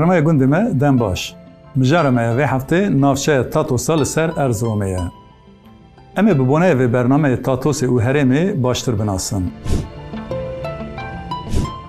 برنامه گندمه دم باش. مجرمه و هفته نافچه تاتوس لسر ارزرومه. اما ببونه و برنامه تاتوس او هرمه باشتر بناسن.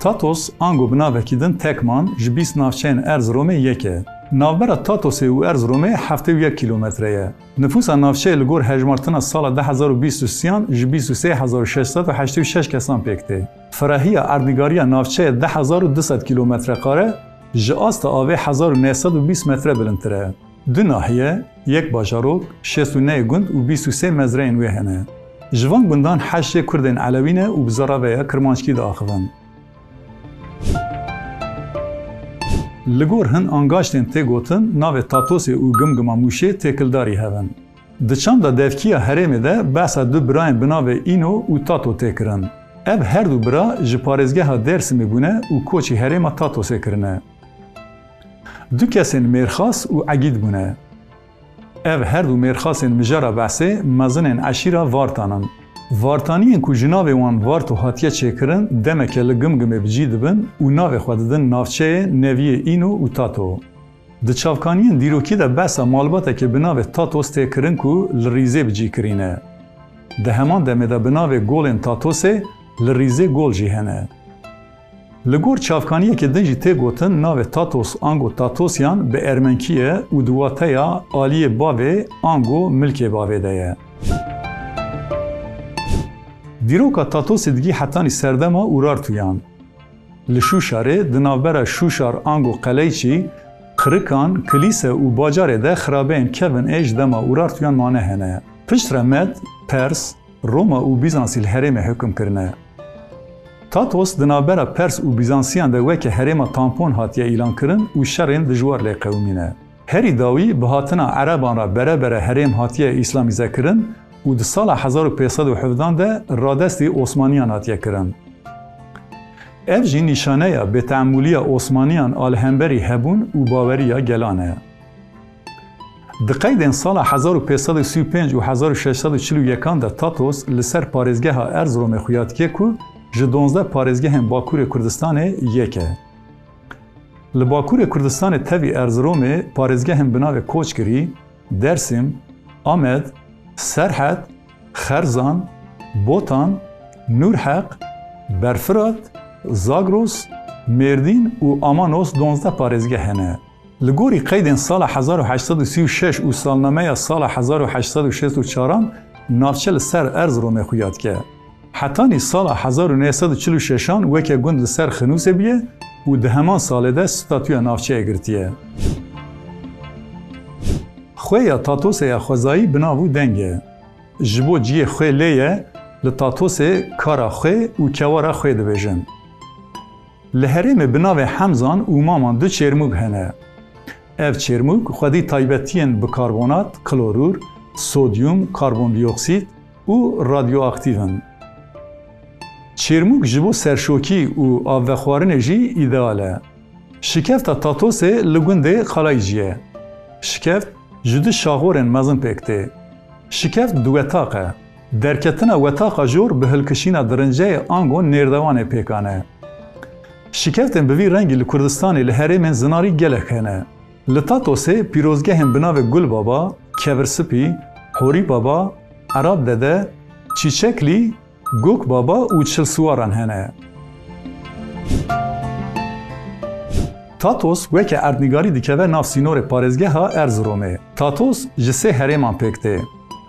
تاتوس آنگو بناوه کیدن تکمان جبیس نافچین ارزرومه یکه. ناوبرا تاتوس او ارزرومه 71 کیلومتره. نفوس نافچه لگور هجمارتنا سال 2023 23686 کسان پیکته. فراهی اردنگاری نافچه 10200 کیلومتر قاره جاست آوه 1920 متر بلندتره. دو ناحیه، یک باجاروک، 69 گند و 23 مزرعه وی هنه. جوان گندان 8 کردین علوینه و بزاراوه کرمانچکی دا آخوان. لگور هن انگاشتین تی گوتن ناو تاتوس او گمگما موشه تکلداری هون. دچان دا دفکیه هرمه ده بحثا دو براین بناو اینو و تاتو تکرن. اب هر دو برا جپارزگه ها درس میبونه و کوچی هرمه تاتوس کرنه. دو کسین میرخاص و عگید بونه. اب هر دو میرخاصین مجارا بحثه مزنین عشیرا وارتانن. وارتانیین کو جناوی وان وارتو هاتیه چکرن دمکه لگمگمه بجید بن و ناوی خوددن نافچه نویه اینو و تاتو. ده چاوکانیین دیروکی ده بحثا مالباته که بناوی تاتوس تکرن کو لریزه بجی کرینه. ده همان دمه ده بناوی گولین تاتوسه لریزه گول جی هنه. لگور چاوکانیه که دنجی تی گوتن ناو تاتوس آنگو تاتوسیان به ارمنکیه و دواته یا آلیه باوه آنگو ملک باوه ده. دیروکا تاتوس دیگی حتانی سردما اورار تویان. لشوشاره دناوبر شوشار آنگو قلیچی خرکان کلیسه و باجاره ده خرابین کون ایج دما اورار تویان مانه هنه. پشت رمد، پرس، روما و بیزانسی الهرم حکم کرنه. تاتوس دنابرا پرس و بیزانسیان ده وکه هرما تامپون هاتیه اعلان کرن و شرین دجوار لی قومینه. هری داوی به هاتنا عربان را بره هرم هاتیه اسلامیزه کرن و ده سال 1517 ده رادستی عثمانیان هاتیه کرن. اف جی نشانه به تعاملی عثمانیان آلهمبری هبون و باوریا گلانه. دقیقاً سال 1535 و 1641 ده تاتوس لسر پارزگاه ارزروم خویات که کو جدونزده پارزگاه هم باکور کردستان یکه. لباکور کردستان تاوی ارزروم پارزگاه هم بناو کوچگری، درسم، آمد، سرحد، خرزان، بوتان، نورحق، برفرات، زاگروس، مردین و آمانوس 12 پارزگاه هنه. لگوری قید سال 1836 و سالنامه سال 1864 نافچه سر ارزروم خویات که. حتی سال 1946 وکه گند لسر خنوس بیه و ده همان سال ده ستاتوی نافچه گرتیه. خوی تاتوس یا خوزایی بناوو دنگه. جبو جیه خوی لیه لتاتوس کارا خوی و کوارا خوی ده بیجن. لحرم بناو حمزان و مامان دو چرموگ هنه. اف چرموگ خودی تایبتین به کربونات، کلورور، سودیوم، کربون دی اکسید و رادیواکتیون. چرموگ جبو سرشوکی و آوخوارن جی ایداله. شکفت تاتوس لگنده خلای جیه. شکفت جد شاغورن مزن پکته. شکفت دوتاقه. درکتن وتاقه جور به هلکشین درنجه آنگو نردوان پیکانه. شکفتن بوی رنگی لکردستان لحرم زناری گلک هنه. لتاتوس پیروزگه هم بناو گل بابا، کورسپی، حوری بابا، عرب دده، چیچکلی، گوک بابا و چلسواران هنه. تاتوس وکه اردنگاری دیکوه ناف سینور پارزگه ها ارزرومه. تاتوس جسه هرمان پکته.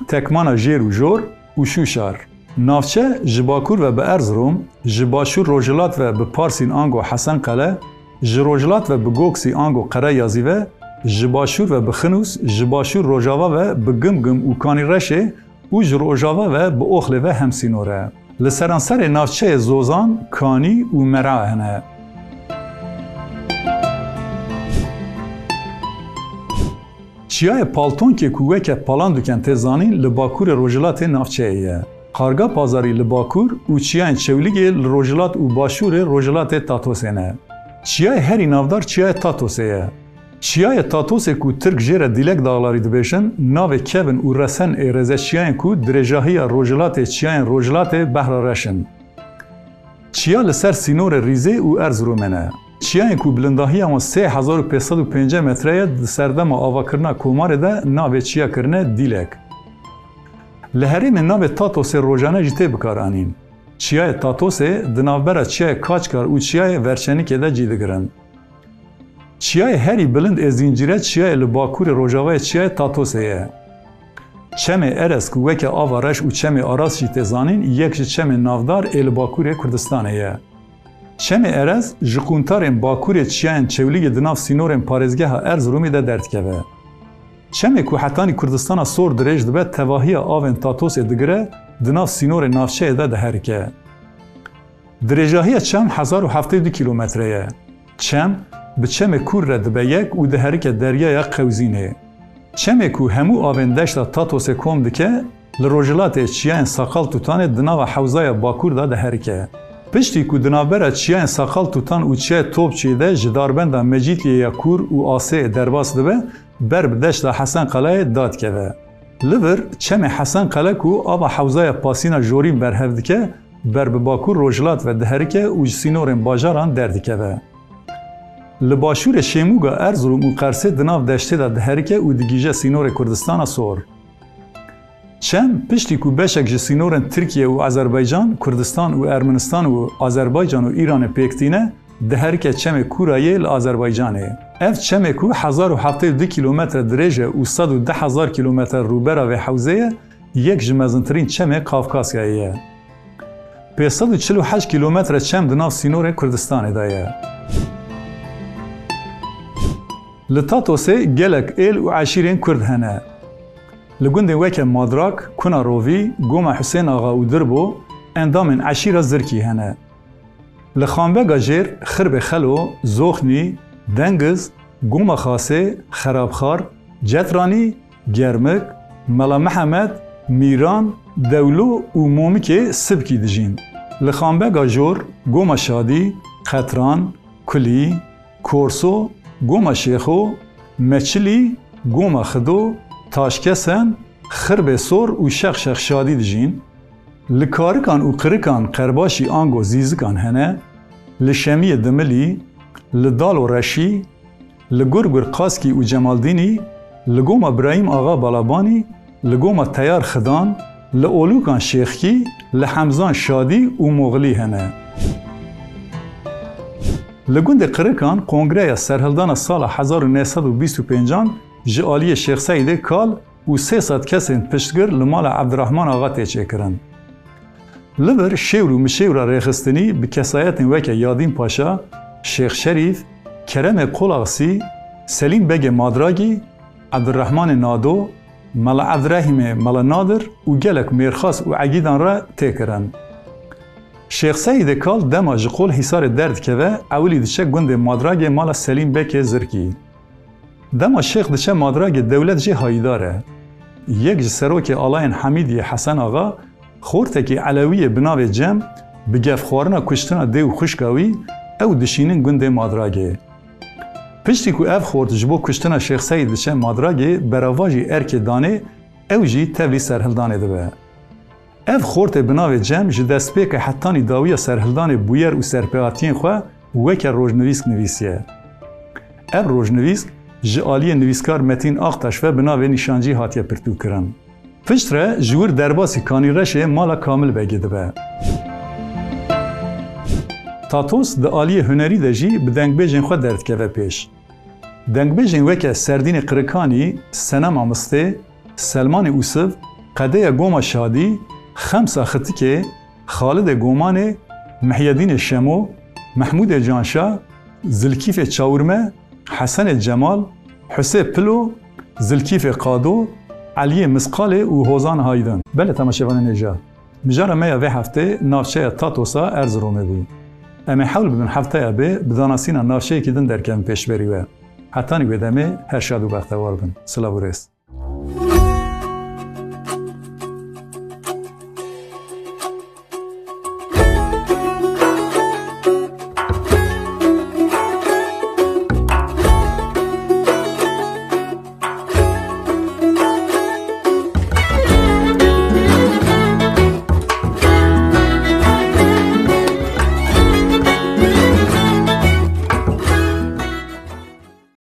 تکمانا جیر و جور و شوشار. نافچه جباکور و به ارزروم، جباشور روجلات و به پارسین آنگو حسن قله، جروجلات و به گوکسی آنگو قره یازیوه، جباشور و به خنوس، جباشور روجاوا و به گمگم و کانی رشه، و جروجاوا و به اوخله و همسینوره. لسرانسر نافچه زوزان، کانی و مرا هنه. چیای پالتون که کوه که پالان دوکن تزانین لباکور روجلات نافچه ایه. قارگا پازاری لباکور و چیای چولیگی لروجلات و باشور روجلات تاتوسینه. چیای هری نافدار چیای تاتوسیه. چیای تاتوس کو ترک جره دیلک داغلاری دبیشن ناو کبن و رسن ایرزه چیای کو درجاهی روجلات چیای روجلات بحر رشن. چیا لسر سینور ریزه و ارزرومنه. چیایên ku bilindahiya wan 3505 metreye di serdema avakirina Komarê de navê çiya kirine Dîlek. Li herêmê navê Tatosê rojane jî tê bikaranîn. Çiyayê Tatosê di navbera çiyayê Kaçkar û çiyayê Verçenikê de cî digirin. Çiyayê herî bilind ê zincîre çiyayê li Bakurê Rojavayê çiyayê Tatosê ye. Çemê Erez ku weke ava reş û çemê Aras jî tê zanîn, yek ji çemên navdar ê li Bakurê Kurdistanê ye. Çemê Erez ji qûntarên Bakurê çiyayên Çewlîgê di nav sînorên parêzgeha Erzeromê de derdikeve. Çemê ku hetanî Kurdistana sor dirêj dibe tevahiya avên Tatosê digire, di nav sînorê navçeyê de diherike. Dirêjahiya çem 1072 kilometre ye. Çem bi çemê Kur re dibe yek û diherike deryaya Qewzînê. Çemê ku hemû avên deşta Tatosê kom dike, li rojhilatê çiyayên Saqal Tutanê di nava Hewzaya Bakur da diherike. Piştî ku di navbera çiyayên Saqal Tutan û çiyayê Topçiyê de ji darbenda Mecîtliyê Kur û Asêyê derbas dibe, ber bi deşta Hesenqelayê dadikeve. Li vir çemê Hesenqele ku ava Hewzaya Pasîna Jorîn berhev dike, ber bi Bakur rojhilat ve diherike û ji sînorên bajaran derdikeve. Li başûrê Şêmûga Erzurum û Qersê di nav deştê de diherike û digîje sînorê Kurdistana sor. Çem piştî ku beşek ji sînorên Tirkiye û Azerbaycan, Kurdistan û Ermenistan û Azerbaycan û Îranê pêktîne, diherike çemê Kurayê li Azerbaycanê. Ev çemê ku 1072 kilometre dirêj e û 110,000 kilometre rûbera vê hewzê ye, yek ji mezintirîn çemê Kafkasyayê ye. 548 kilometre çem di nav sînorên Kurdistanê de ye. Li Tatosê gelek êl û eşîrên Kurd hene. Li gundên weke Madrak, Kuna Rovî, Goma Husên Axa û Dirbo, endamên eşîra Zirkî hene. Li Xanbega Jêr, Xirbê Xelo, Zoxnî, Dengiz, Goma Xasê, Xerabxar, Cetranî, Germik, Mela Mihemed, Mîran, Dewlo û Momikê Sibkî dijîn. Li Xanbega Jor, Goma Şadî, Qetran, Kulî, Korso, Goma Şêxo, Meçilî, Goma Xido, Taşkesen, Xirbê Sor û Şexşex Şadî dijîn. Li Karikan û Qirikan Qerbaşî Ango Zîzikan hene, li Şemiyê Dimilî, li Dalo Reşî, li Gurgur Qaskî û Cemaldînî, li Goma Birahîm Axa Balabanî, li Goma Teyar Xidan, li Olûkan Şêxkî, li Hemzan Şadî û Moğilî hene. Li gundê Qirikan Kongreya Serhildana sala 1925 ji aliyê Şêx Seîdê kal û 300 kesên piştgir li mala Ebdirehman Axa tê çêkirin. Li vir şêwr û mişêwra rêxistinî bi kesayetên weke Yadîn Paşa, Şêx Şerîf, Keremê Qolaxsî, Selîm Begê Madragî, Ebdirehmanê Nado, Mela Ebdirehîmê Mela Nadir û gelek mêrxas û egîdan re tê kirin. Şêx Seîdê kal dema ji qol Hîsarê derdikeve, ewilî diçe gundê Madragê mala Selîm Bekê Zirkî. Dema Şêx diçe Madragê dewlet jê hayîdar e. Yek ji serokê alayên Hemîdiyê Hesen Axa, xortekî Elewiyê bi navê Cem, bi gevxwarina kuştina dê û xuşka wî, ew dişînin gundê Madragê. Piştî ku ev xort ji bo kuştina Şêx Seîd diçe Madragê, berava jî erkê danê, ew jî tevlî serhildanê dibe. Ev xortê bi navê Cem ji destpêka hetanî dawiya serhildanê bûyer û serpêhatiyên xwe weke rojnivîsk nivîsiye. Ev rojnivîsk ji aliyê nivîskar Metin Axtaş ve bi navê nîşancî hatiye pirtûkirin. Pişt re ji wir derbasî Kanîreşê mala Kamil Begê dibe. Tatos di aliyê hunerî de jî bi dengbêjên xwe derdikeve pêş. Dengbêjên weke Serdînê Qirikanî, Senema Mistê, Selmanê Ûsiv, Qedeya Goma Şadî, Xemsa Xitikê, Xalidê Gomanê, Mihyedînê Şemo, Mehmûdê Canşa, Zilkîfê Çawurme, Hesenê Cemal, Husê Pilo, Zilkîfê Qado, Eliyê Misqalê û Hozan Haydin. Belê temaşevanê nêja. Mijara me ya vê heftê navçeya Tatos'a Erzeromê bû. Em ê hewl bibin hefteya bê bi danasîna navçeyekî din derkevin pêşberî we. Hetanî wê demê her şad û bextewar bin. Silav û rêz.